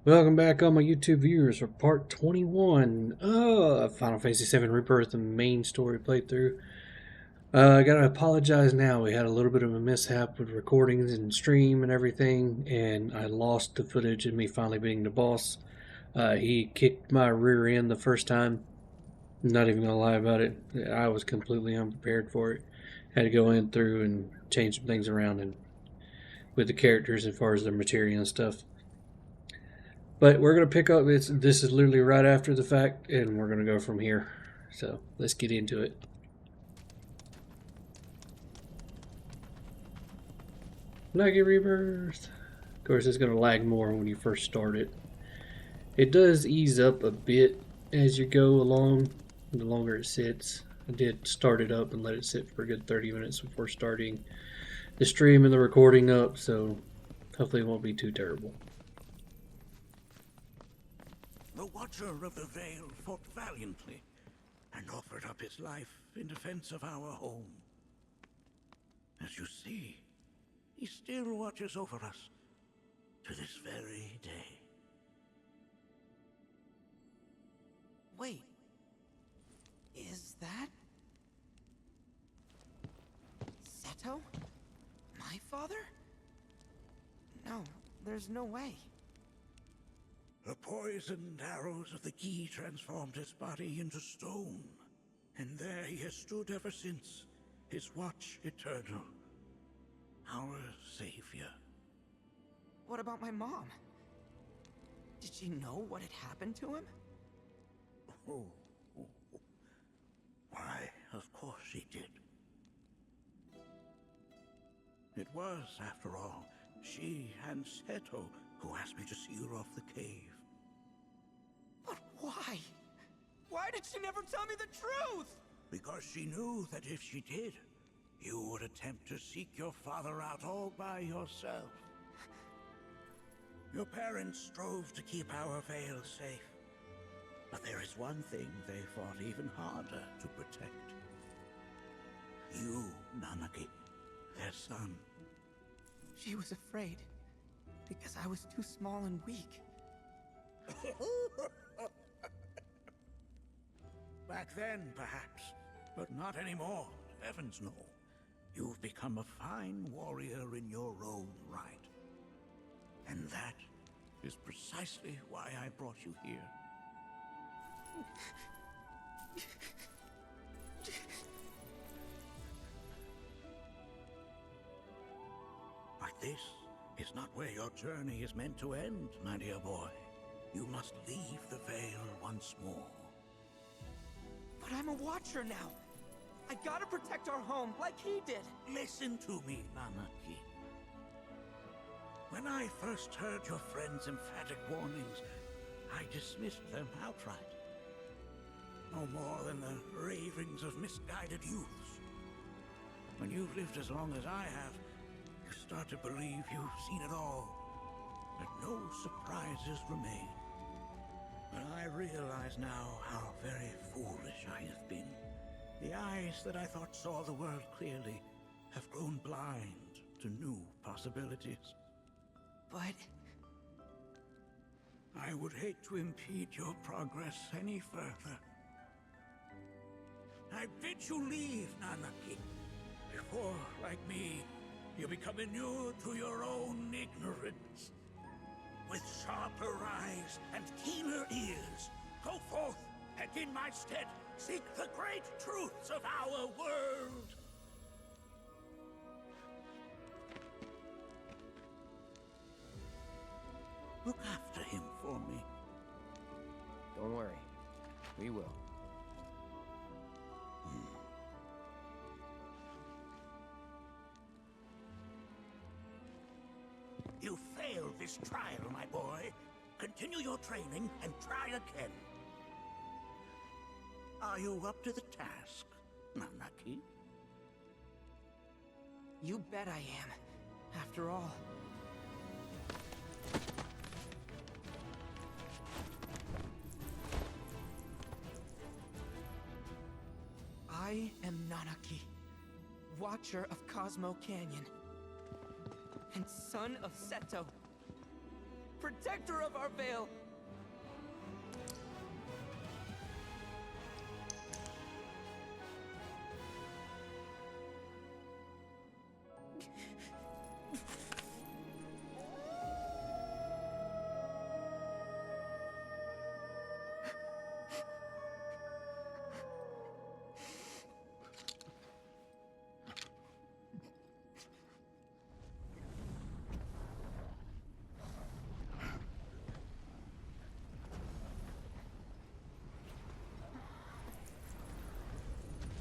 Welcome back, all my YouTube viewers, for part 21 of Final Fantasy VII Rebirth, the main story playthrough. I gotta apologize now. We had a little bit of a mishap with recordings and stream and everything, and I lost the footage of me finally beating the boss. He kicked my rear end the first time. I'm not even gonna lie about it. I was completely unprepared for it. Had to go in through and change some things around and with the characters as far as their materia and stuff. But we're gonna pick up. This is literally right after the fact, and we're gonna go from here. So let's get into it. Laggy Rebirth. Of course, it's gonna lag more when you first start it. It does ease up a bit as you go along. The longer it sits, I did start it up and let it sit for a good 30 minutes before starting the stream and the recording up. So hopefully, it won't be too terrible. The Watcher of the Veil fought valiantly and offered up his life in defense of our home. As you see, he still watches over us to this very day. Wait, is that Seto? My father? No, there's no way. The poisoned arrows of the key transformed his body into stone, and there he has stood ever since, his watch eternal, our savior. What about my mom? Did she know what had happened to him? Oh, why, of course she did. It was, after all, she and Seto who asked me to seal off the cave. But why? Why did she never tell me the truth? Because she knew that if she did, you would attempt to seek your father out all by yourself. Your parents strove to keep our Veil safe. But there is one thing they fought even harder to protect. You, Nanaki, their son. She was afraid because I was too small and weak. Back then, perhaps, but not anymore. Heavens no. You've become a fine warrior in your own right. And that is precisely why I brought you here. But this is not where your journey is meant to end, my dear boy. You must leave the Veil once more. But I'm a Watcher now. I gotta protect our home like he did. Listen to me, Nanaki. When I first heard your friend's emphatic warnings, I dismissed them outright. No more than the ravings of misguided youths. When you've lived as long as I have, you start to believe you've seen it all, that no surprises remain. But I realize now how very foolish I have been. The eyes that I thought saw the world clearly have grown blind to new possibilities. But I would hate to impede your progress any further. I bid you leave, Nanaki, before, like me, you become inured to your own ignorance. With sharper eyes and keener ears, go forth and in my stead seek the great truths of our world. Look after him for me. Don't worry. We will. You failed this trial, my boy. Continue your training and try again. Are you up to the task, Nanaki? you bet I am. After all. I am Nanaki, Watcher of Cosmo Canyon, and son of Seto. protector of our Vale.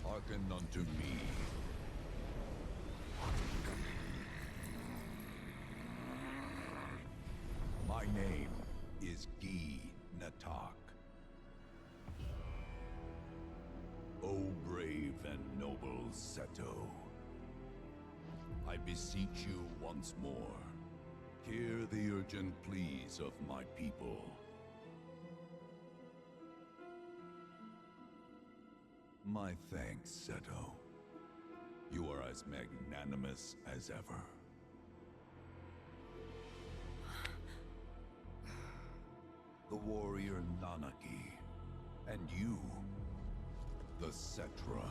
Hearken unto me. My name is Natak. O brave and noble Seto, I beseech you once more, hear the urgent pleas of my people. My thanks, Seto. You are as magnanimous as ever. The warrior Nanaki, and you, the Cetra.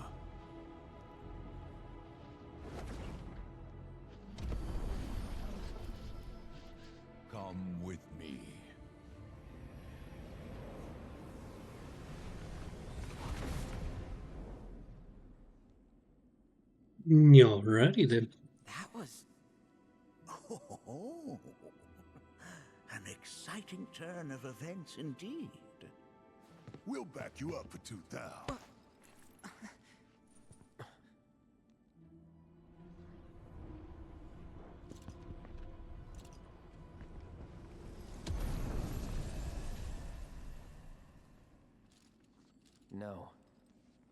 Come with me. Alrighty then. That was... Oh, an exciting turn of events indeed. We'll back you up for 2,000. No.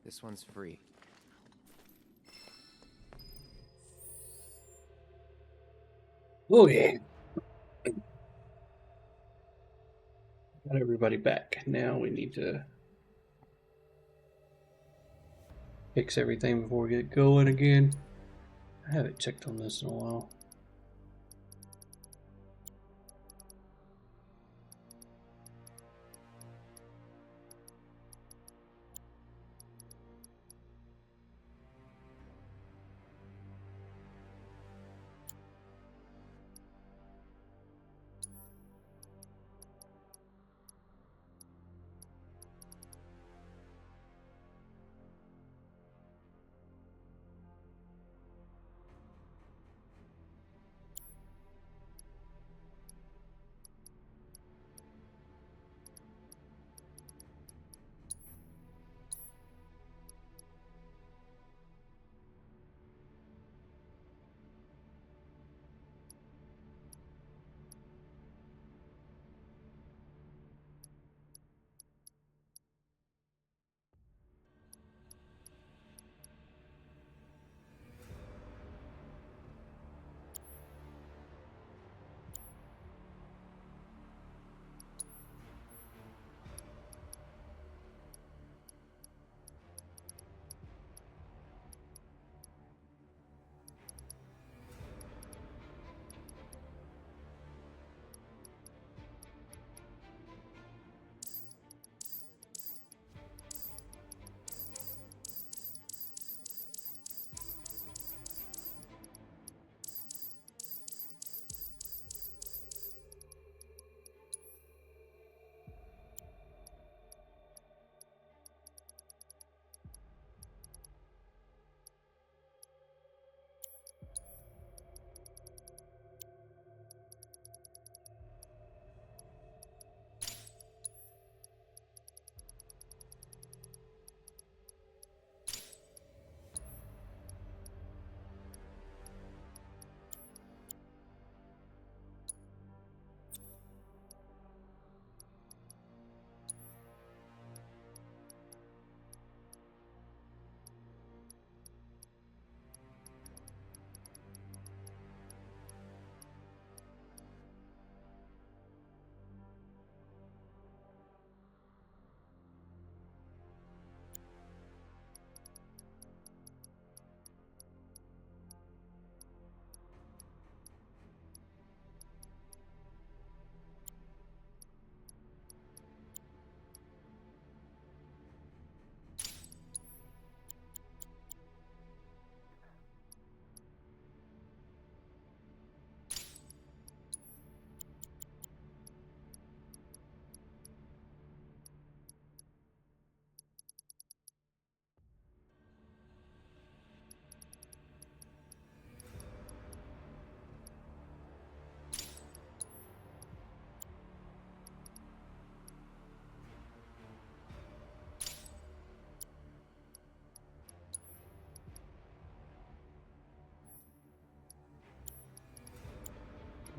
This one's free. Oh yeah. Got everybody back. Now we need to fix everything before we get going again. I haven't checked on this in a while.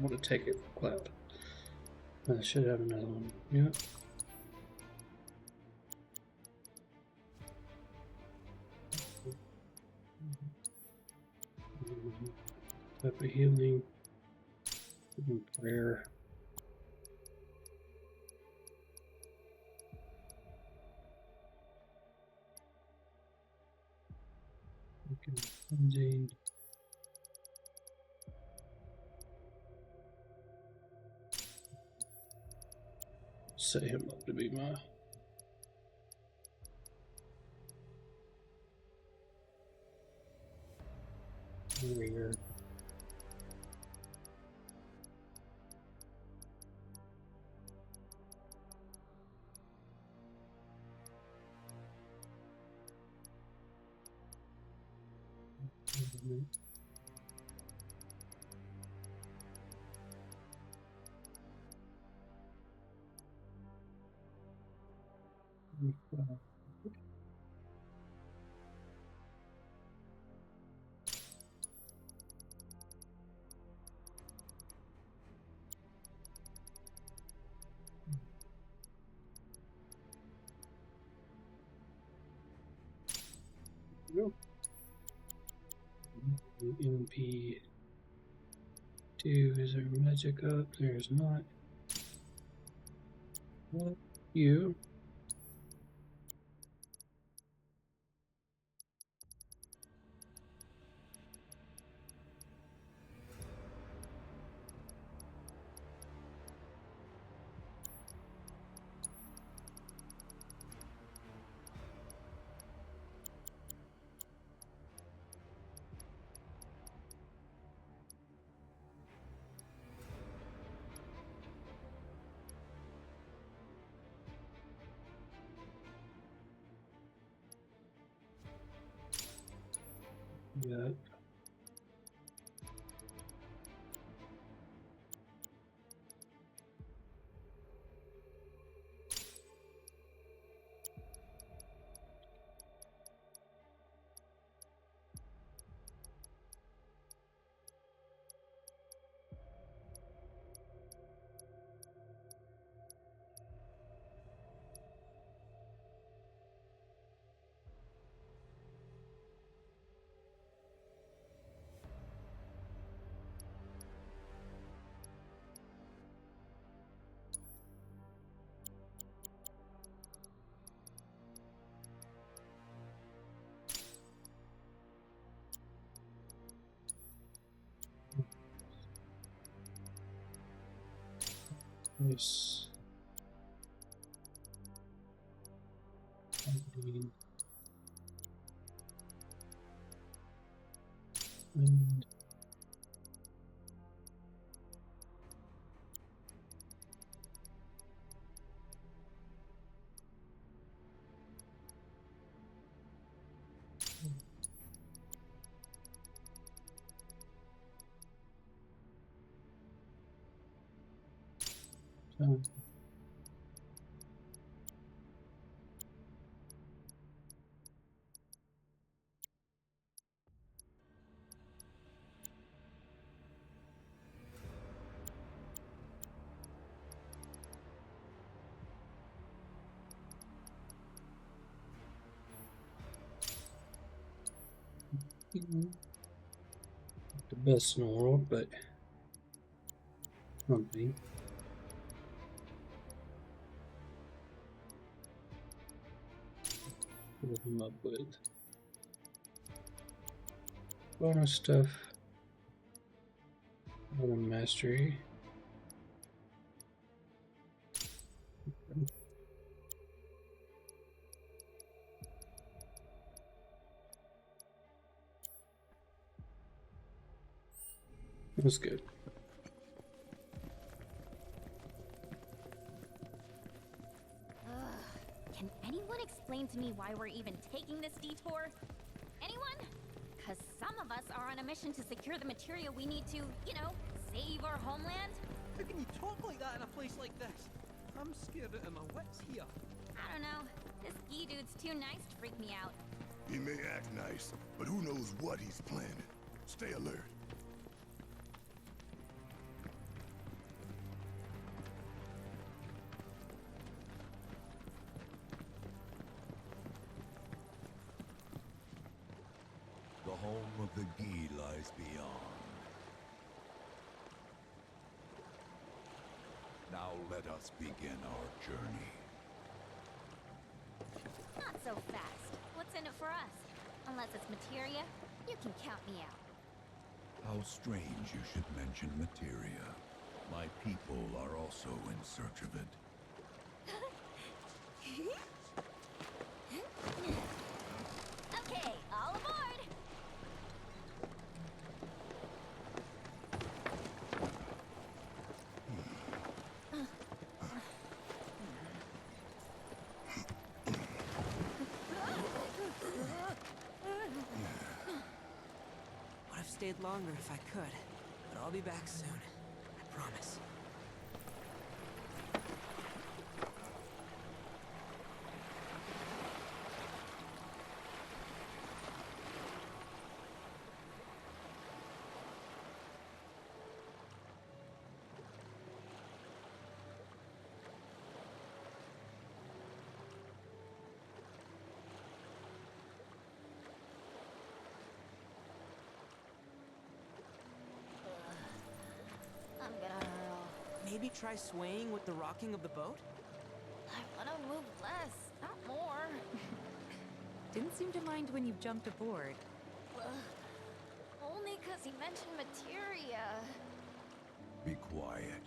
want to take it from Cloud. I should have another one. Yep. Type of healing. Prayer. Cleansing. Set him up to be my warrior. MP2, is there magic up? There's not. What? You? Yep. Nice. And the best in the world, but something. Fill him up with bonus stuff. Another mastery. It was good. Can anyone explain to me why we're even taking this detour? Anyone? Because some of us are on a mission to secure the material we need to, you know, save our homeland. How can you talk like that in a place like this? I'm scared out of my wits here. I don't know. This ski dude's too nice to freak me out. He may act nice, but who knows what he's planning. Stay alert. of the Gi lies beyond. Now let us begin our journey. Not so fast. What's in it for us? Unless it's materia, you can count me out. How strange you should mention materia. My people are also in search of it. Okay, all aboard! Would have stayed longer if I could, but I'll be back soon. I promise. I'm gonna hurl. Maybe try swaying with the rocking of the boat? I wanna move less, not more. Didn't seem to mind when you jumped aboard. Only 'cause he mentioned materia. Be quiet.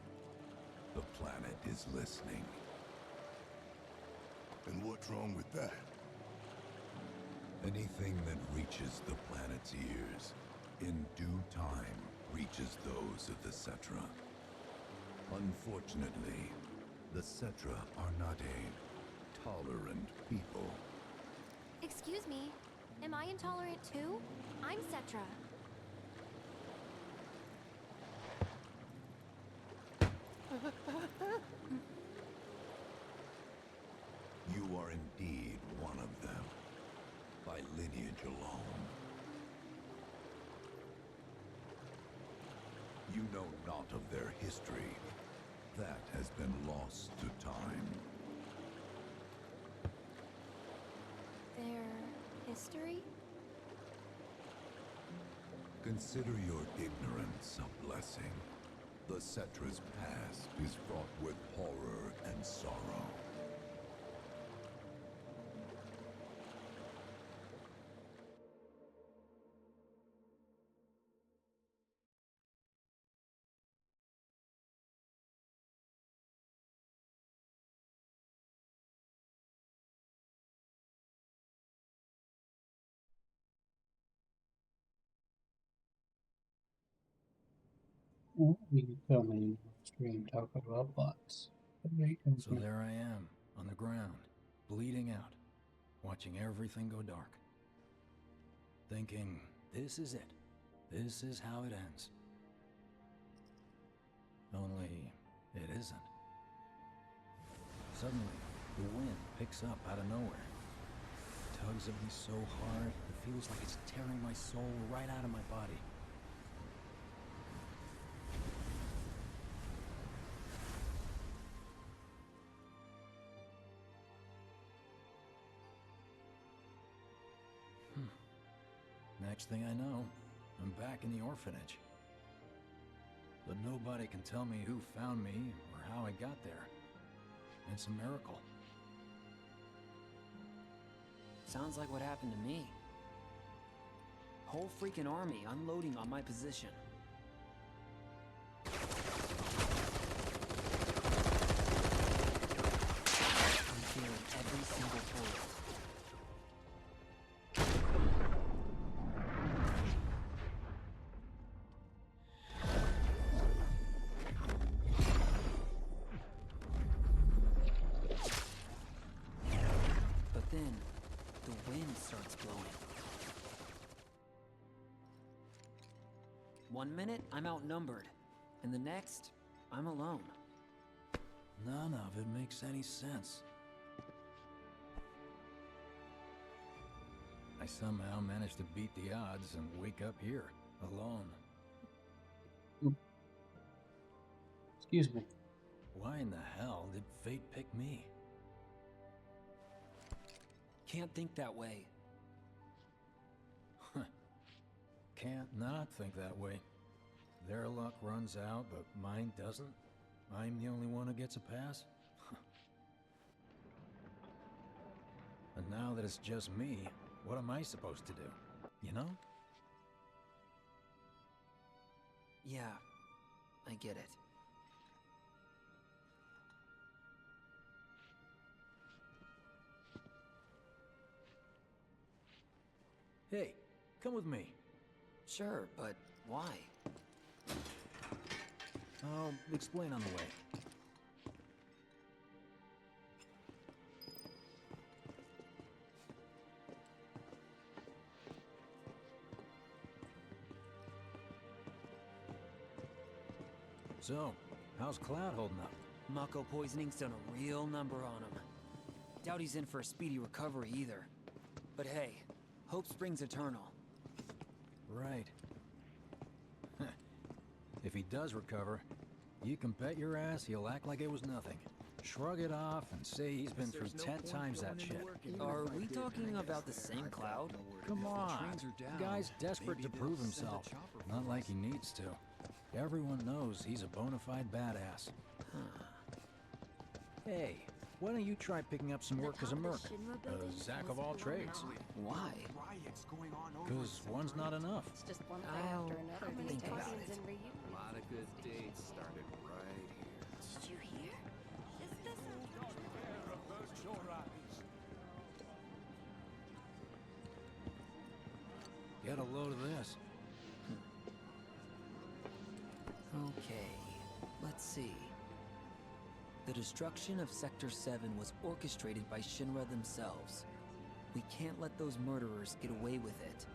The planet is listening. And what's wrong with that? Anything that reaches the planet's ears, in due time, reaches those of the Cetra. Unfortunately, the Cetra are not a tolerant people. Excuse me, am I intolerant too? I'm Cetra. You are indeed one of them, by lineage alone. You know not of their history. That has been lost to time. Their history? Consider your ignorance a blessing. The Cetra's past is fraught with horror and sorrow. You can come in stream talking about bots. So there I am, on the ground, bleeding out, watching everything go dark. Thinking, this is it. This is how it ends. Only, it isn't. Suddenly, the wind picks up out of nowhere. It tugs at me so hard, it feels like it's tearing my soul right out of my body. Next thing I know, I'm back in the orphanage. But nobody can tell me who found me or how I got there. It's a miracle. Sounds like what happened to me. Whole freaking army unloading on my position. I'm feeling every single bullet. But then, the wind starts blowing. 1 minute, I'm outnumbered. And the next, I'm alone. None of it makes any sense. I somehow managed to beat the odds and wake up here, alone. Excuse me. Why in the hell did fate pick me? Can't think that way. can't not think that way. Their luck runs out, but mine doesn't. I'm the only one who gets a pass. And now that it's just me, what am I supposed to do? You know? Yeah, I get it. Hey, come with me. Sure, but why? I'll explain on the way. So, how's Cloud holding up? Mako poisoning's done a real number on him. Doubt he's in for a speedy recovery either. But hey, hope springs eternal. Right. If he does recover, you can bet your ass he'll act like it was nothing. Shrug it off and say he's been through 10 times that shit. Are we talking about the same Cloud? Come on, the guy's desperate to prove himself. Not like he needs to. Everyone knows he's a bona fide badass. Hey, why don't you try picking up some work as a merc? A Zack of all trades. Why? Because one's not enough. It's just one thing I'll after another these think days. about it. A lot of good dates started right here. Did you hear? Is this Get a load of this. Okay, let's see. The destruction of Sector 7 was orchestrated by Shinra themselves. We can't let those murderers get away with it.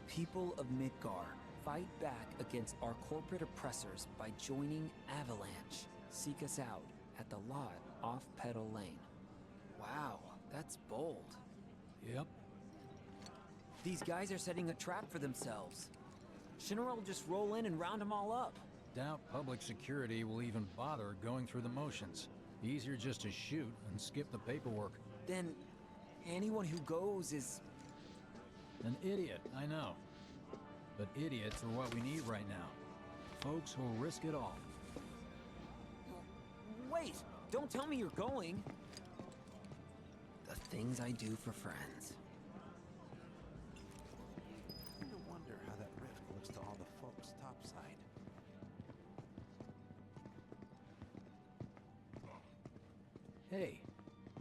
People of Midgar, fight back against our corporate oppressors by joining Avalanche. Seek us out at the lot off Petal Lane. Wow, that's bold. Yep. These guys are setting a trap for themselves. Shinra will just roll in and round them all up. Doubt public security will even bother going through the motions. Easier just to shoot and skip the paperwork. Then, anyone who goes is... An idiot, I know. But idiots are what we need right now. Folks who'll risk it all. Wait! Don't tell me you're going! The things I do for friends. No wonder how that rift looks to all the folks topside. Hey,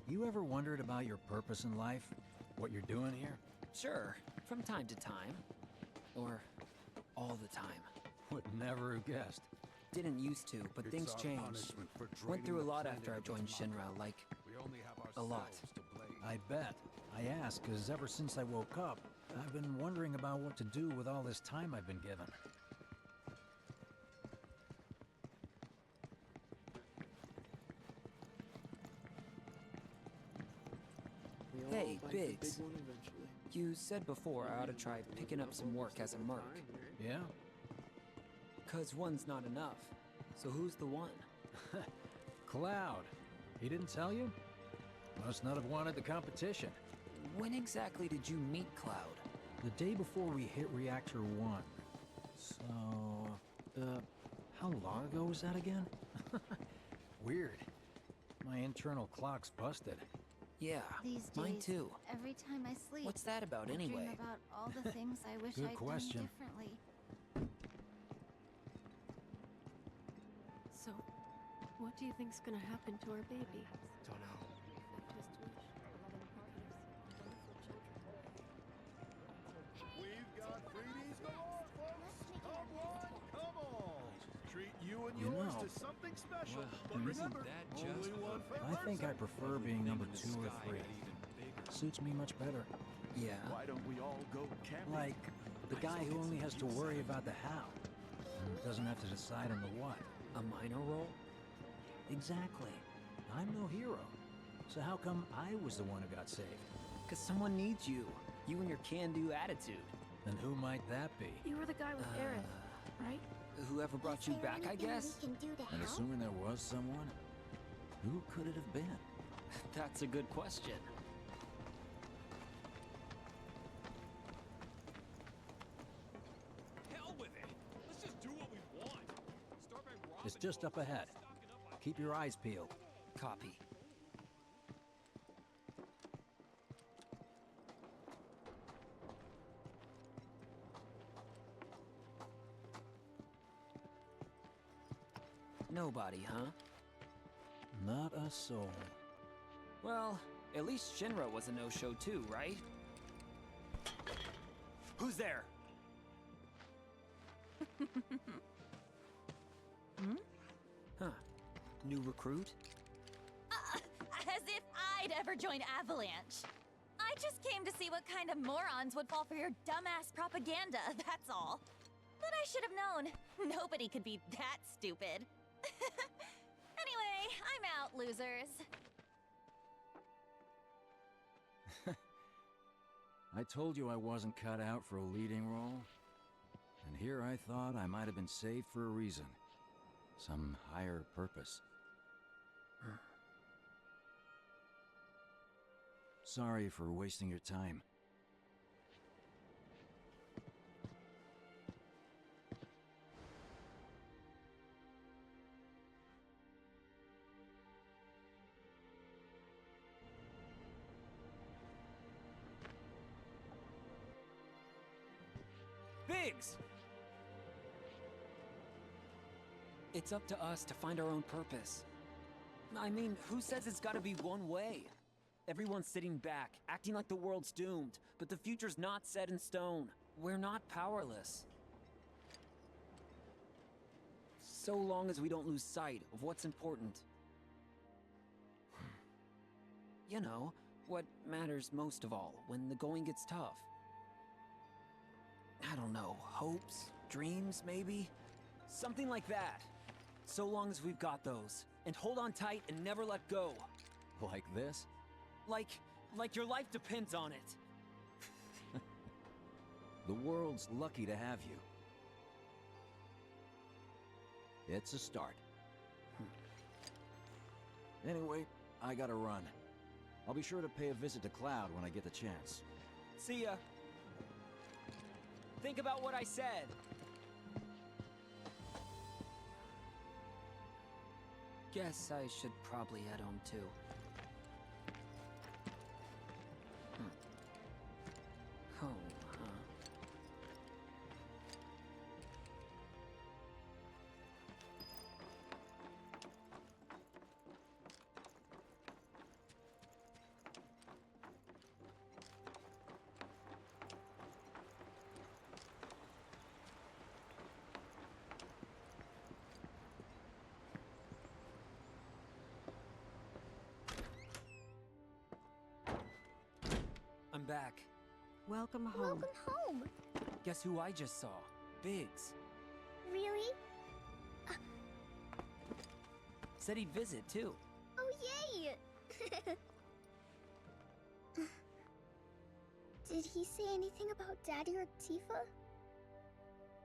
you ever wondered about your purpose in life? What you're doing here? Sure, from time to time. Or all the time. Would never have guessed. Didn't used to, but things changed. Went through a lot after I joined Shinra, like, a lot. I bet. I ask because ever since I woke up, I've been wondering about what to do with all this time I've been given. Hey, Biggs. You said before I ought to try picking up some work as a merc. Yeah? 'Cause one's not enough. So who's the one? Cloud. He didn't tell you? Must not have wanted the competition. When exactly did you meet Cloud? The day before we hit Reactor 1. So, how long ago was that again? Weird. My internal clock's busted. Yeah, These mine days, too. every time I sleep, What's that about I anyway? dream about all the things I wish Good I'd question. done differently. So, what do you think's gonna happen to our baby? Don't know. We've got freebies galore, folks! Come on, come on! Treat you and You yours know, to something special. well, but remember, that only just one per I think I person. prefer being number 2 or 3. Suits me much better. Yeah. Why don't we all go camping? Like, the guy who only has to worry about the how, and doesn't have to decide on the what. A minor role? Exactly. I'm no hero. So how come I was the one who got saved? 'Cause someone needs you. You and your can-do attitude. And who might that be? You were the guy with Aerith, right? Whoever brought you back, I guess? We can do to And help? assuming there was someone, who could it have been? That's a good question. It's just up ahead. Keep your eyes peeled. Copy. Nobody, huh? Not a soul. Well, at least Shinra was a no-show too, right? Who's there? Huh. New recruit? As if I'd ever join Avalanche. I just came to see what kind of morons would fall for your dumbass propaganda, that's all. But I should have known. Nobody could be that stupid. Anyway, I'm out, losers. I told you I wasn't cut out for a leading role. And here I thought I might have been saved for a reason. Some higher purpose. Sorry for wasting your time. Biggs! It's up to us to find our own purpose. I mean, who says it's gotta be one way? Everyone's sitting back, acting like the world's doomed, but the future's not set in stone. We're not powerless. So long as we don't lose sight of what's important. You know, what matters most of all when the going gets tough. I don't know, hopes, dreams, maybe? Something like that. So long as we've got those. And hold on tight and never let go. Like this? Like your life depends on it. The world's lucky to have you. It's a start. Anyway, I gotta run. I'll be sure to pay a visit to Cloud when I get the chance. See ya. Think about what I said. Guess I should probably head home too. Home, huh? I'm back. Welcome home. Welcome home. Guess who I just saw? Biggs. Really? Said he'd visit too. Oh, yay! Did he say anything about Daddy or Tifa?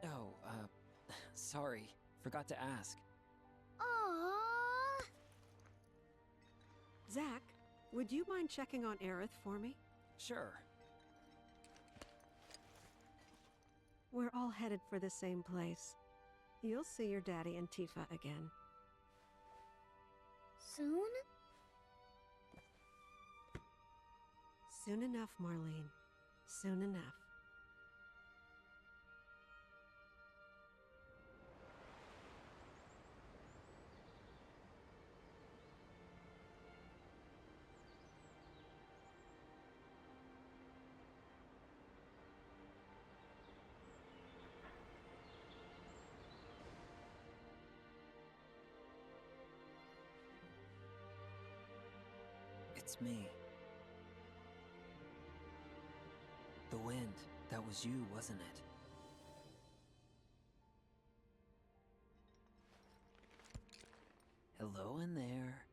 Oh, sorry. Forgot to ask. Aww. Zach, would you mind checking on Aerith for me? Sure. We're all headed for the same place. You'll see your daddy and Tifa again. Soon? Soon enough, Marlene. Soon enough. It's me. The wind. That was you, wasn't it? Hello in there.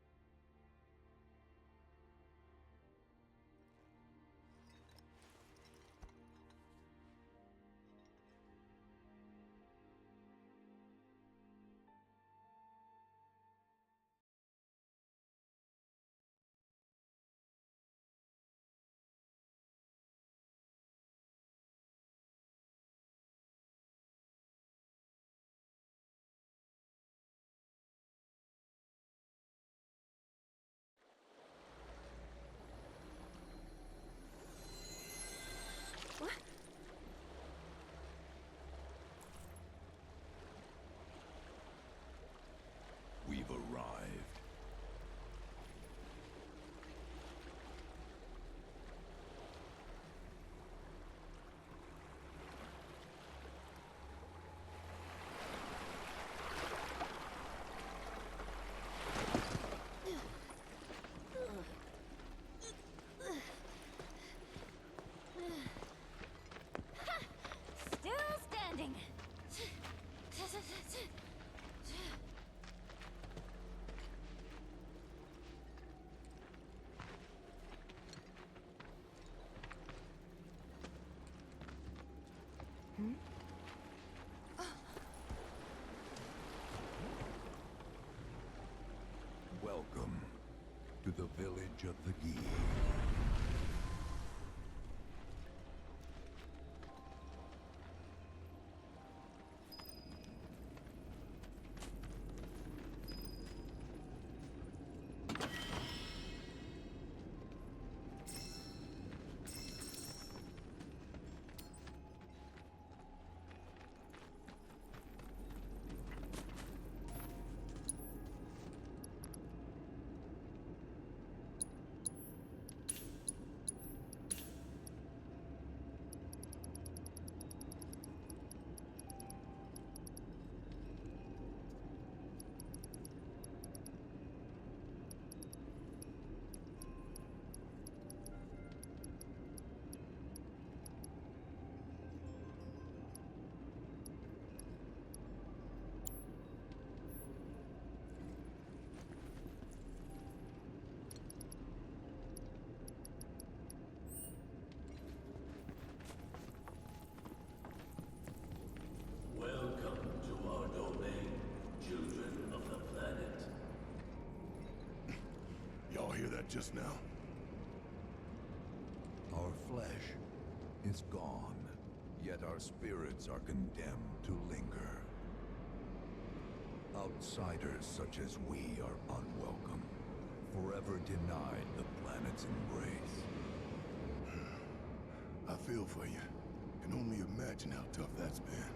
Welcome to the village of the Gi. Welcome to our domain, children of the planet. Y'all hear that just now? Our flesh is gone, yet our spirits are condemned to linger. Outsiders such as we are unwelcome, forever denied the planet's embrace. I feel for you. Can only imagine how tough that's been.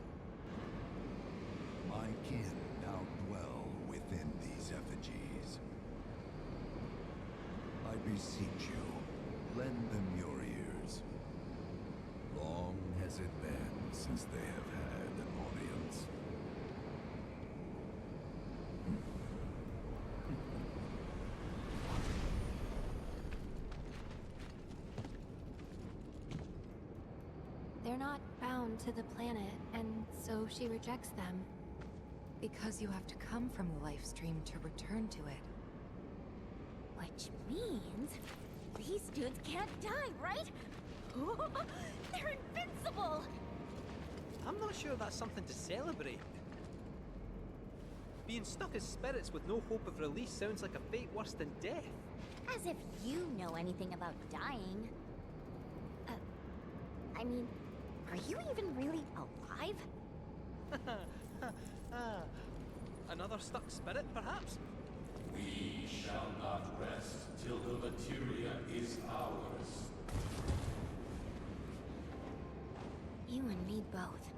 My kin now dwell within these effigies. I beseech you, lend them your ears. Long has it been since they have had an audience. They're not bound to the planet, and so she rejects them. Because you have to come from the life stream to return to it. Which means these dudes can't die, right? They're invincible! I'm not sure that's something to celebrate. Being stuck as spirits with no hope of release sounds like a fate worse than death. As if you know anything about dying. I mean, are you even really alive? Another stuck spirit, perhaps? We shall not rest till the materia is ours. You and me both.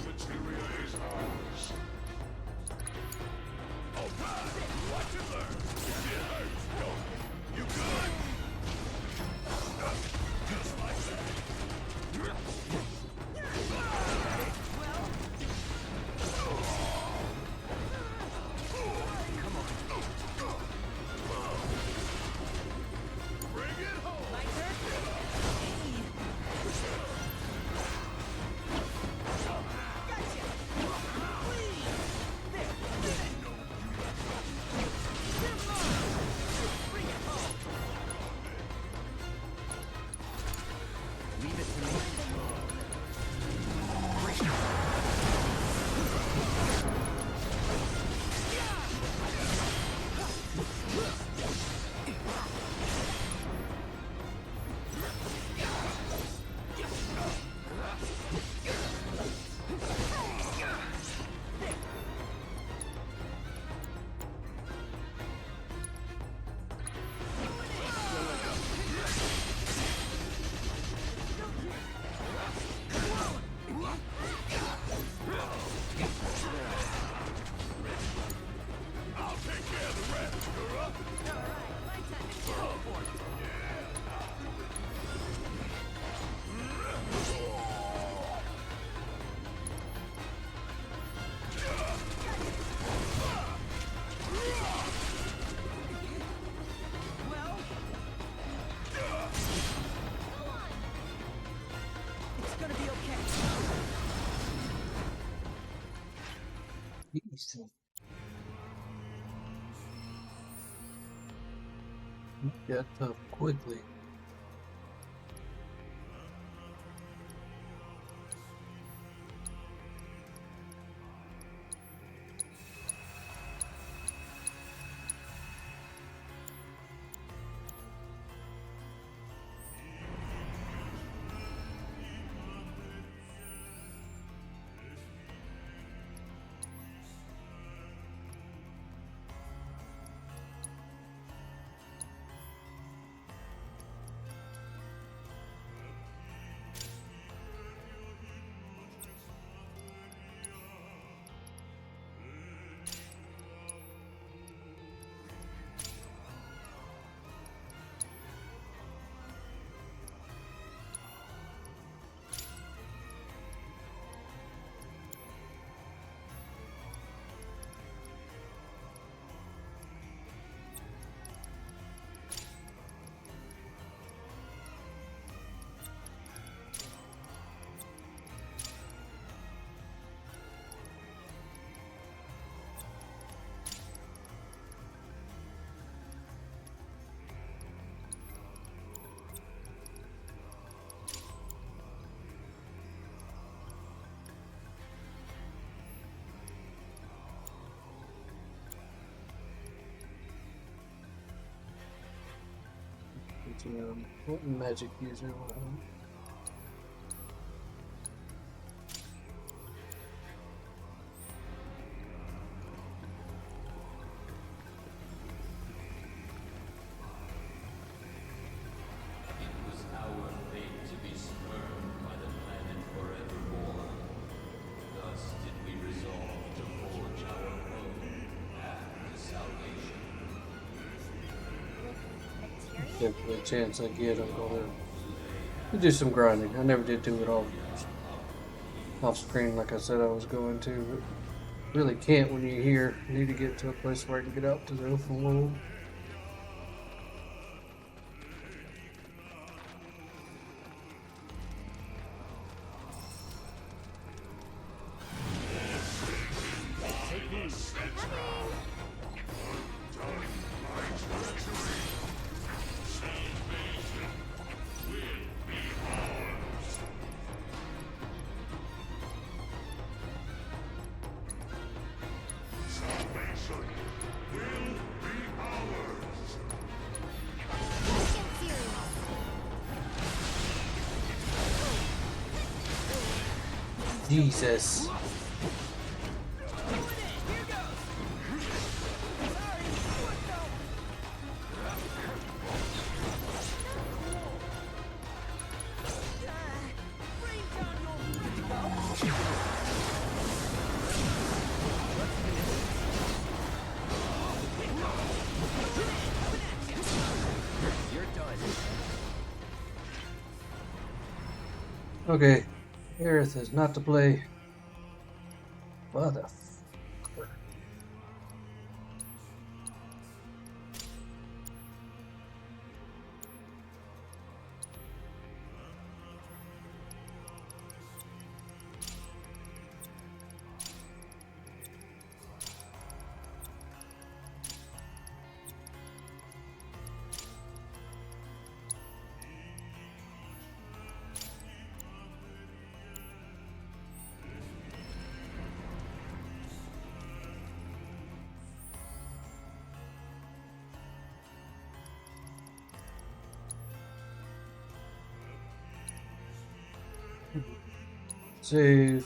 Material Got tough quickly. What magic user will have? Every chance I get, I'm gonna do some grinding. I never did do it all off screen like I said I was going to, but really can't when you're here. You need to get to a place where I can get out to the open world. Jesus. Okay, Aerith is not to play. What the fuck? Save.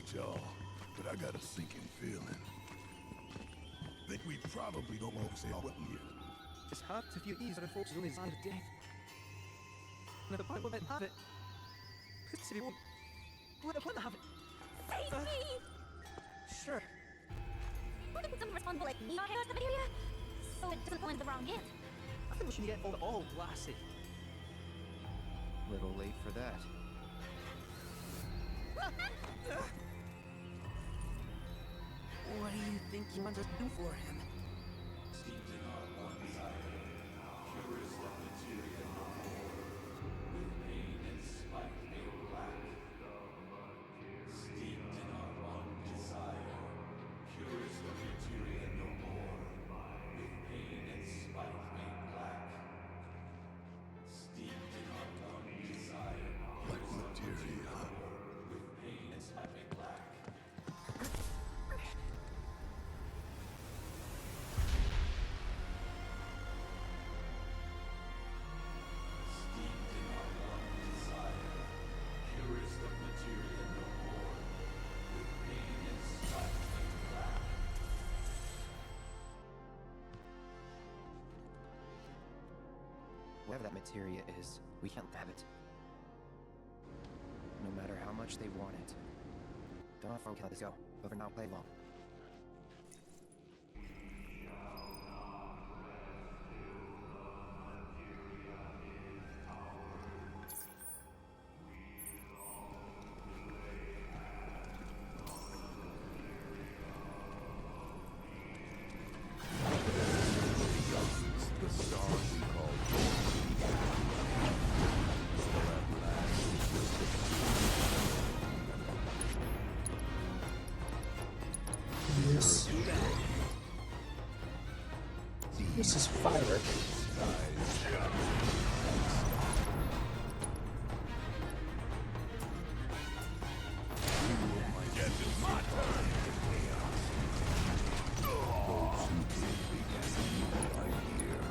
about y'all, but I got a sinking feeling. Think we probably don't want to say what here. It's hard to feel ease when folks on the side of death. And at the point we might have it, puts we won't. What if we have it? Save me! Sure. What if someone responsible like me not the area? So it doesn't point the wrong end. I think we should get all blasted. Little late for that. What do you think you want us to do for him? Steeped in our one desire, purest of materia no more, with pain and spite made black. Steeped in our one desire, purest of materia no more, with pain and spite made black. Steeped in our one desire, Like materia. with pain and spite made black. Steeped in our one desire, purest of materia no more, with pain and spite made black. Whatever that materia is, we can't have it. No matter how much they want it. Don't know if we can let this go, but for now, play along. The star we call so at last, Yes. This is fire. Yes, it's my turn. Those who did began right here.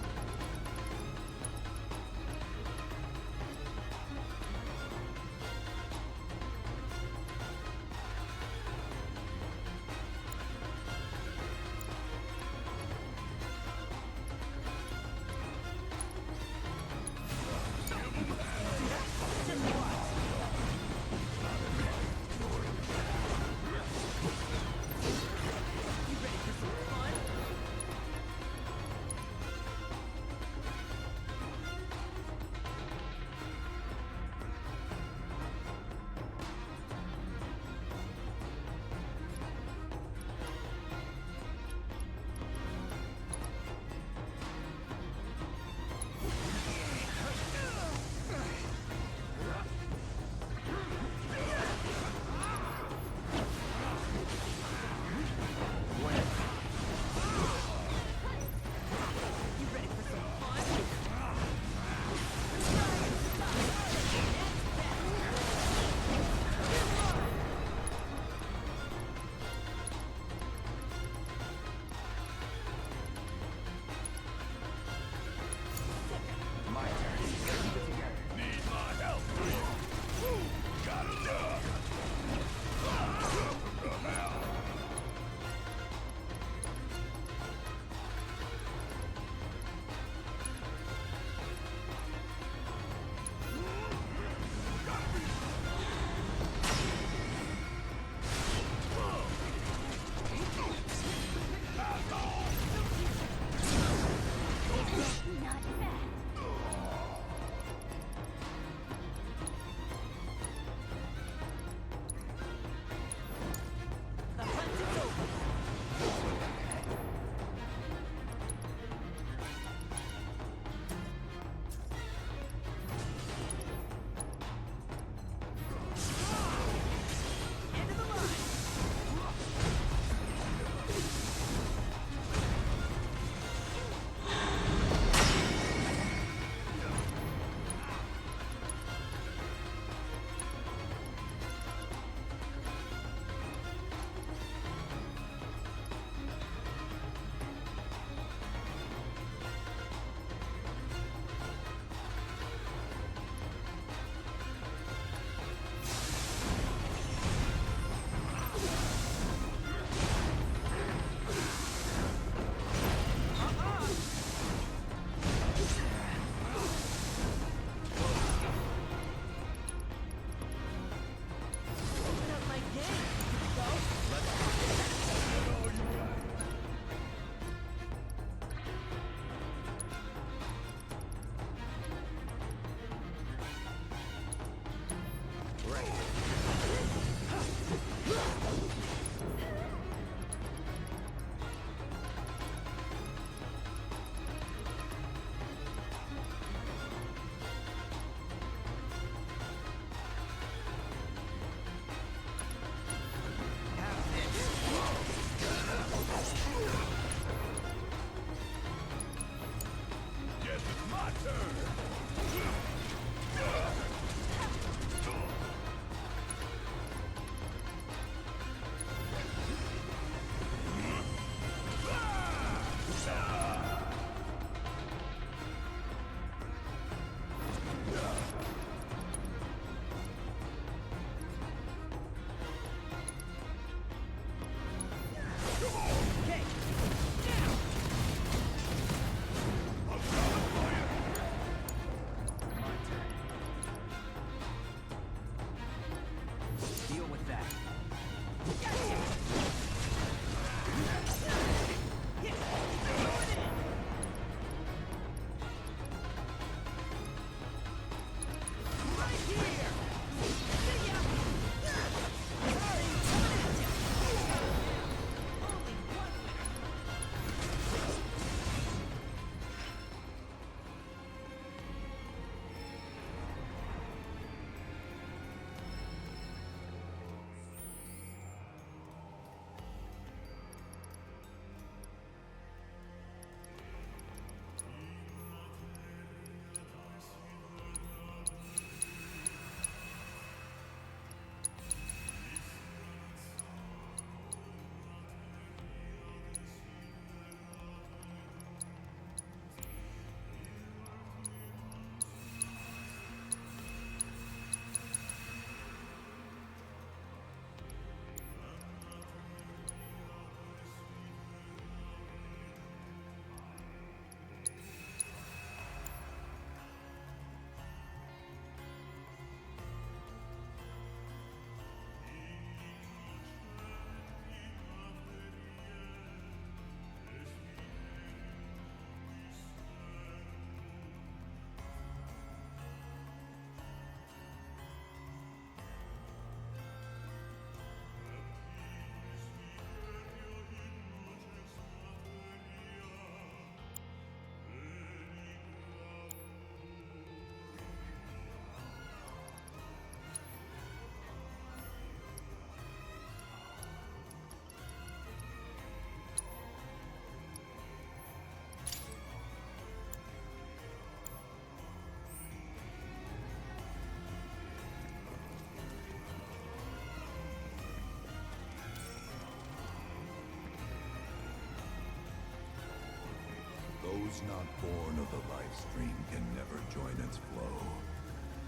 Those not born of the life stream can never join its flow.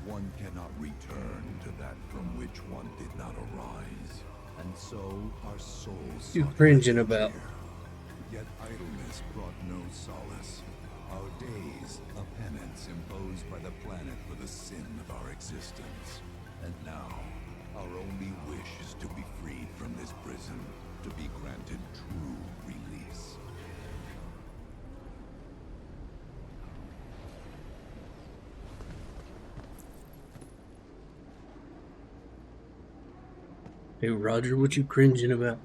One cannot return to that from which one did not arise. And so our souls You sought cringing refuge about? here. Yet idleness brought no solace. Our days, a penance imposed by the planet for the sin of our existence. And now, our only wish is to be freed from this prison, to be granted true release. Hey Roger, what you cringing about?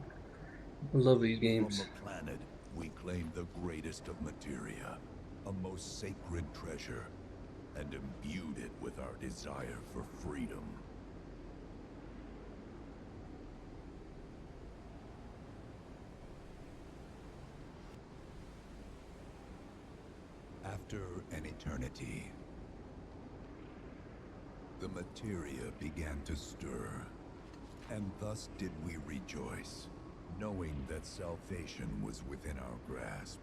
I love these From games. the planet, we claim the greatest of materia, a most sacred treasure, and imbued it with our desire for freedom. After an eternity, the materia began to stir, and thus did we rejoice, knowing that salvation was within our grasp.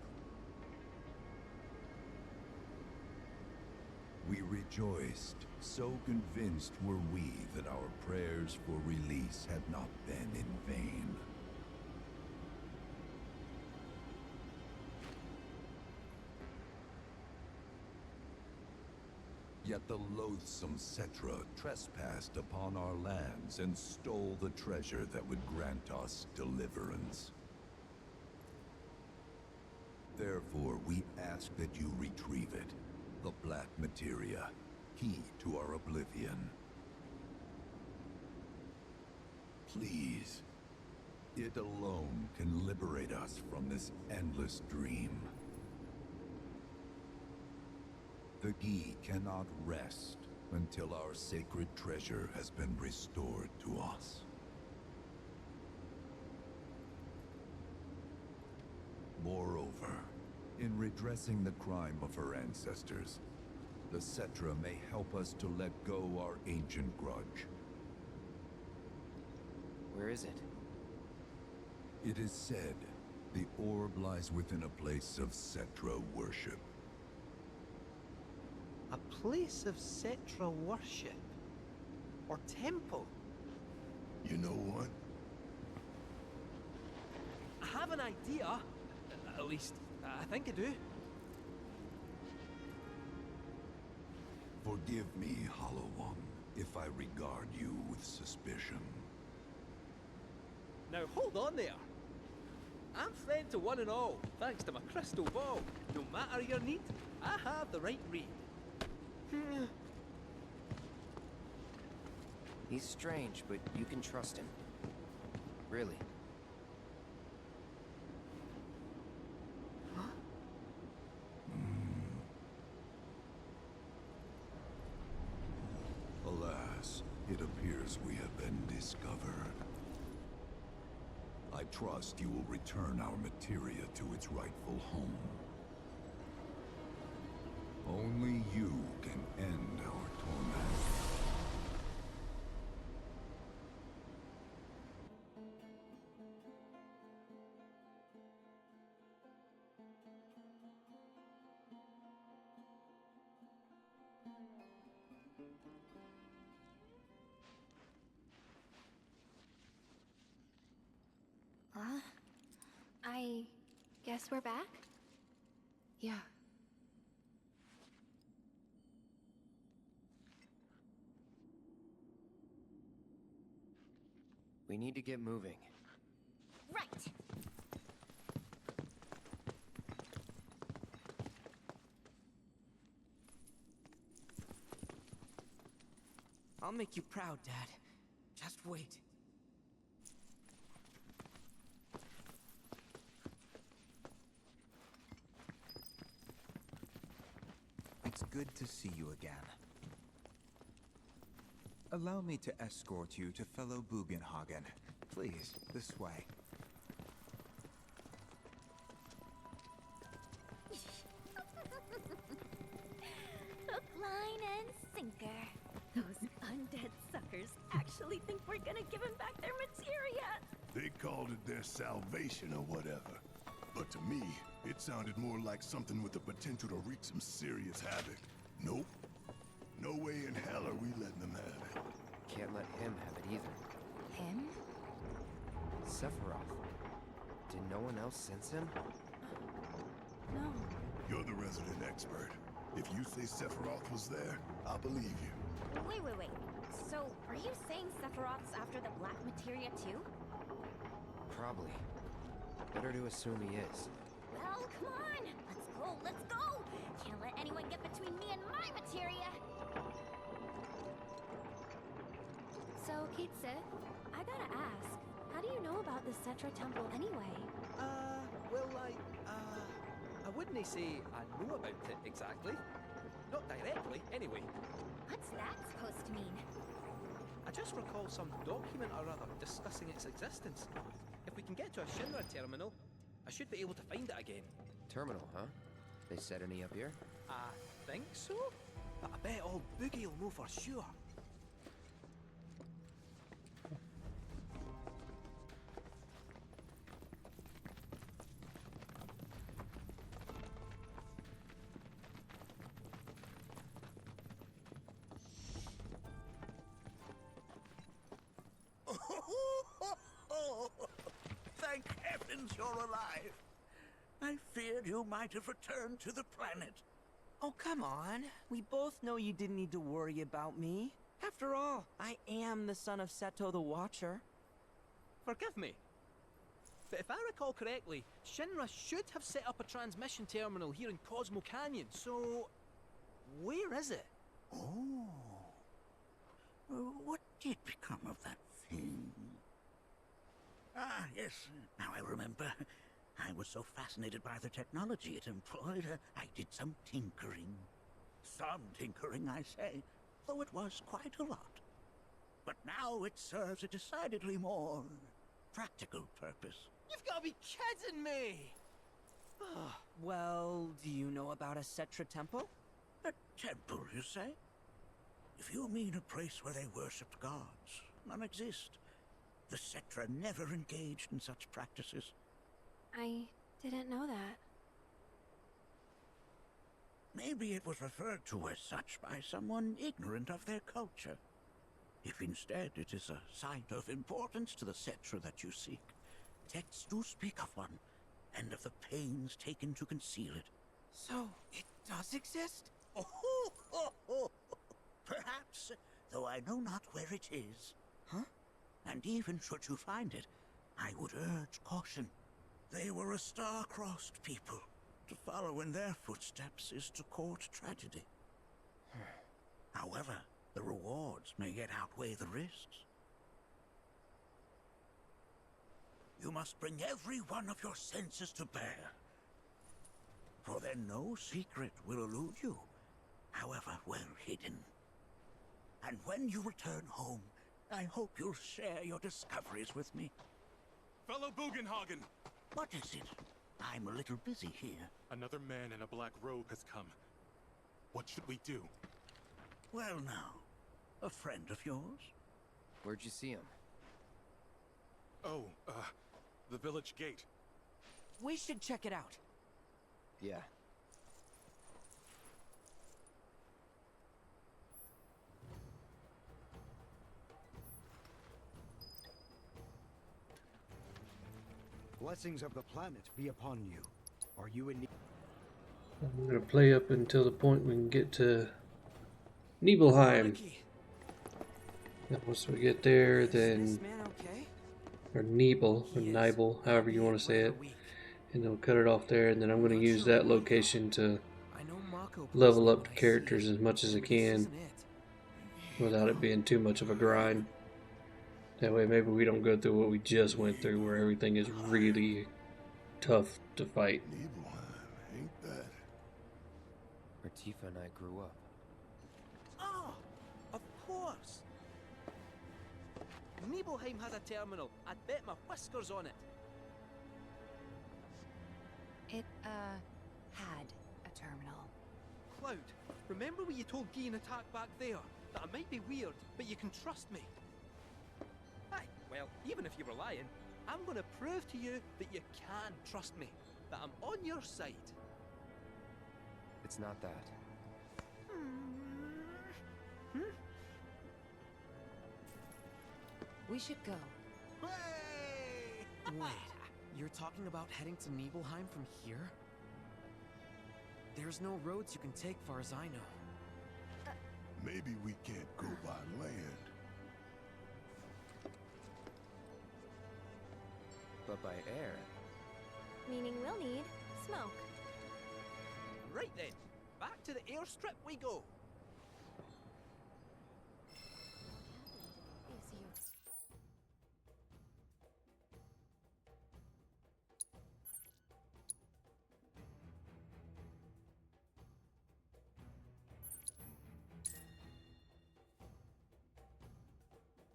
We rejoiced, so convinced were we that our prayers for release had not been in vain. Yet the loathsome Cetra trespassed upon our lands and stole the treasure that would grant us deliverance. Therefore, we ask that you retrieve it, the black materia, key to our oblivion. Please, it alone can liberate us from this endless dream. The Gi cannot rest until our sacred treasure has been restored to us. Moreover, in redressing the crime of her ancestors, the Cetra may help us to let go our ancient grudge. Where is it? It is said the orb lies within a place of Cetra worship. A place of Cetra worship? Or temple? You know what? I have an idea. At least, I think I do. Forgive me, Hollow One, if I regard you with suspicion. Now hold on there. I'm friend to one and all, thanks to my crystal ball. No matter your need, I have the right read. He's strange, but you can trust him. Really. Alas, it appears we have been discovered. I trust you will return our materia to its rightful home. Only you can end our torment. I guess we're back? Yeah. We need to get moving. Right. I'll make you proud, Dad. Just wait. It's good to see you again. Allow me to escort you to fellow Bugenhagen. Please, this way. Hook, line, and sinker. Those undead suckers actually think we're gonna give them back their materia. They called it their salvation or whatever. But to me, It sounded more like something with the potential to wreak some serious havoc. Nope. No way in hell are we letting them have it. Can't let him have it either. Him? Sephiroth. Did no one else sense him? No. You're the resident expert. If you say Sephiroth was there, I'll believe you. Wait. So, are you saying Sephiroth's after the black materia too? Probably. Better to assume he is. Well, come on! Let's go! Can't let anyone get between me and my materia! So, Kitsu, I gotta ask, how do you know about the Cetra Temple anyway? Well, I wouldn't say I know about it exactly. Not directly, anyway. What's that supposed to mean? I just recall some document or other discussing its existence. If we can get to a Shinra terminal, I should be able to find it again. Terminal, huh? They set any up here? I think so? But I bet old Boogie will know for sure. Thank heavens you're alive. I feared you might have returned to the planet. Oh, come on. We both know you didn't need to worry about me. After all, I am the son of Seto the Watcher. Forgive me. But if I recall correctly, Shinra should have set up a transmission terminal here in Cosmo Canyon, so... where is it? Oh. What did become of that thing? Ah, yes, now I remember. I was so fascinated by the technology it employed, I did some tinkering. Some tinkering, I say, though it was quite a lot. But now it serves a decidedly more practical purpose. You've got to be kidding me! Well, do you know about a Cetra temple? A temple, you say? If you mean a place where they worshipped gods, none exist. The Cetra never engaged in such practices. I didn't know that. Maybe it was referred to as such by someone ignorant of their culture. If instead it is a site of importance to the Cetra that you seek, texts do speak of one, and of the pains taken to conceal it. So, it does exist? Oh, perhaps, though I know not where it is. Huh? And even should you find it, I would urge caution. They were a star-crossed people. To follow in their footsteps is to court tragedy. However, the rewards may yet outweigh the risks. You must bring every one of your senses to bear. For then no secret will elude you, however well hidden. And when you return home, I hope you'll share your discoveries with me. Fellow Bugenhagen! What is it? I'm a little busy here. Another man in a black robe has come. What should we do? Well now, a friend of yours? Where'd you see him? Oh, the village gate. We should check it out. Yeah. Blessings of the planet be upon you. Are you in need? I'm gonna play up until the point we can get to Nibelheim. And once we get there, then or Nibel or Nibel, however you want to say it, and then we'll cut it off there. And then I'm going to use that location to level up the characters as much as I can, without it being too much of a grind. That way, maybe we don't go through what we just went through, where everything is really tough to fight. Nibelheim, ain't that? Where Tifa and I grew up. Oh, of course. Nibelheim has a terminal. I'd bet my whiskers on it. It, had a terminal. Cloud, remember what you told Guy in Attack back there? That I might be weird, but you can trust me. Aye, well, even if you were lying, I'm gonna prove to you that you can trust me. that I'm on your side. It's not that. We should go. Wait, you're talking about heading to Nibelheim from here? There's no roads you can take far as I know. Maybe we can't go by land. But by air. Meaning we'll need smoke. Right then, back to the airstrip we go.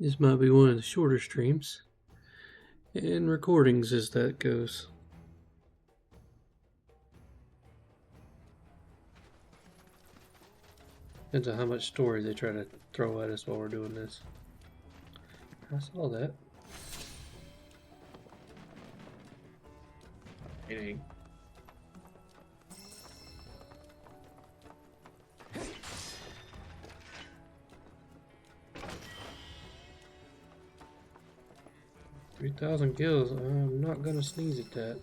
This might be one of the shorter streams and recordings as that goes. Depends on how much story they try to throw at us while we're doing this. I saw that. Dang. $3,000 kills. I'm not gonna sneeze at that.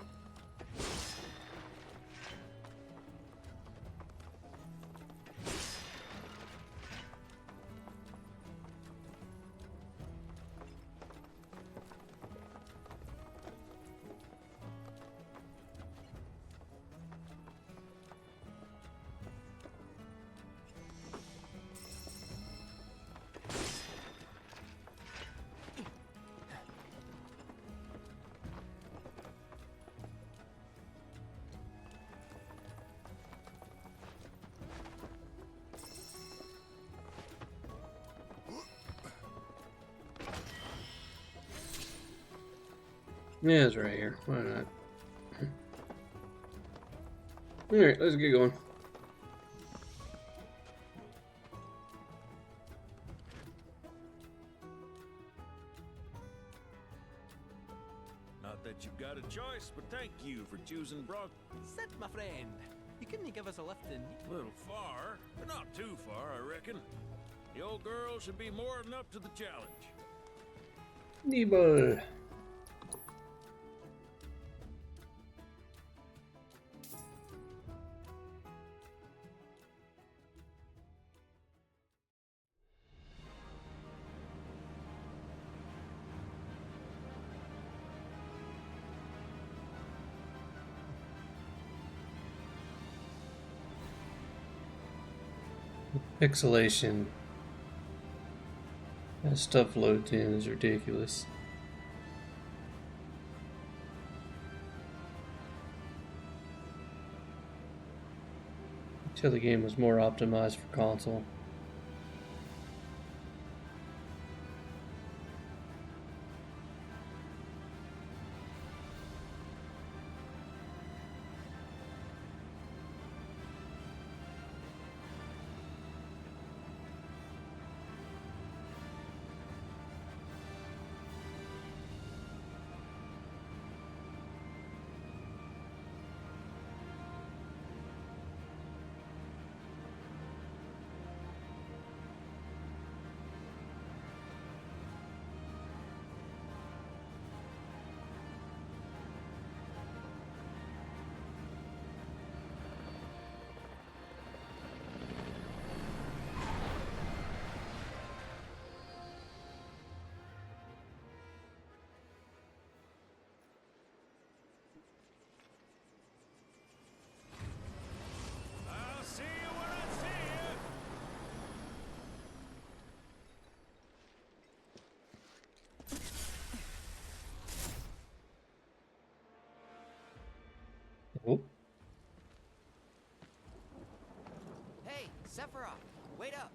Yeah, it's right here. Why not? Alright, let's get going. Not that you've got a choice, but thank you for choosing Brock. Sid, my friend, you couldn't give us a lift in. A little far, but not too far, I reckon. The old girl should be more than up to the challenge. Nibel. Pixelation. That stuff loads in is ridiculous. Until the game was more optimized for console. I'll see you when I see Oh. Hey, Sephiroth, wait up.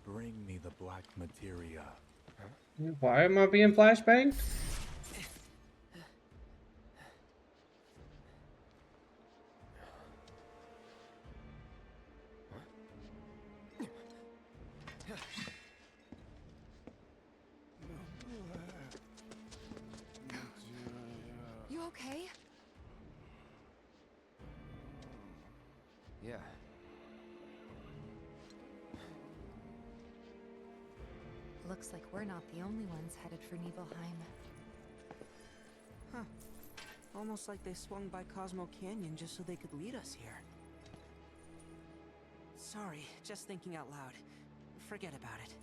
Bring me the black materia. Why am I being flashbanged? You okay? Yeah. Looks like we're not the only ones headed for Nibelheim. Huh. Almost like they swung by Cosmo Canyon just so they could lead us here. Sorry, just thinking out loud. Forget about it.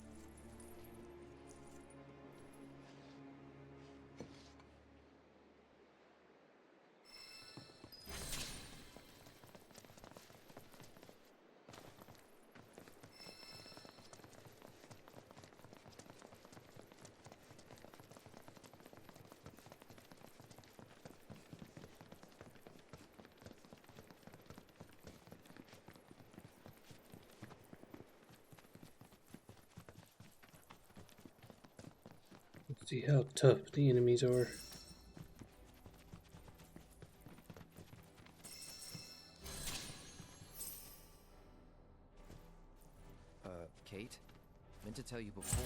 Let's see how tough the enemies are. Kate? Meant to tell you before.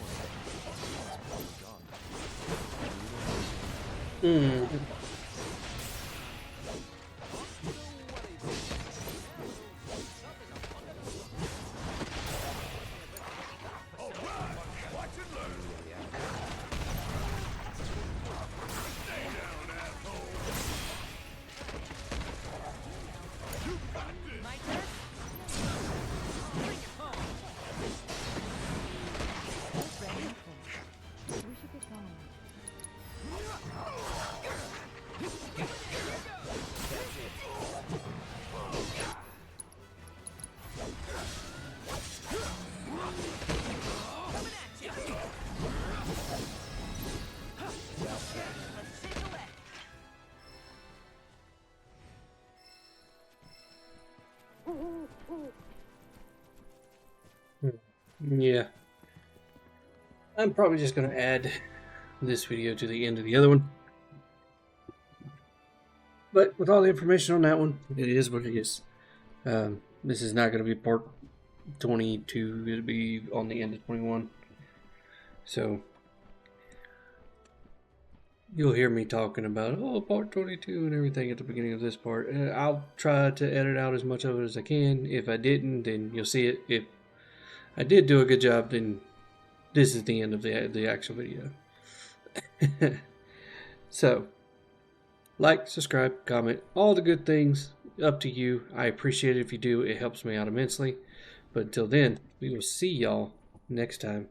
Yeah. I'm probably just going to add this video to the end of the other one. But with all the information on that one, it is what it is. This is not going to be part 22. It'll be on the end of 21. So you'll hear me talking about, part 22 and everything at the beginning of this part. I'll try to edit out as much of it as I can. If I didn't, then you'll see it. If I did do a good job, then this is the end of the actual video. So, like, subscribe, comment, all the good things, up to you. I appreciate it if you do. It helps me out immensely. But until then, we will see y'all next time.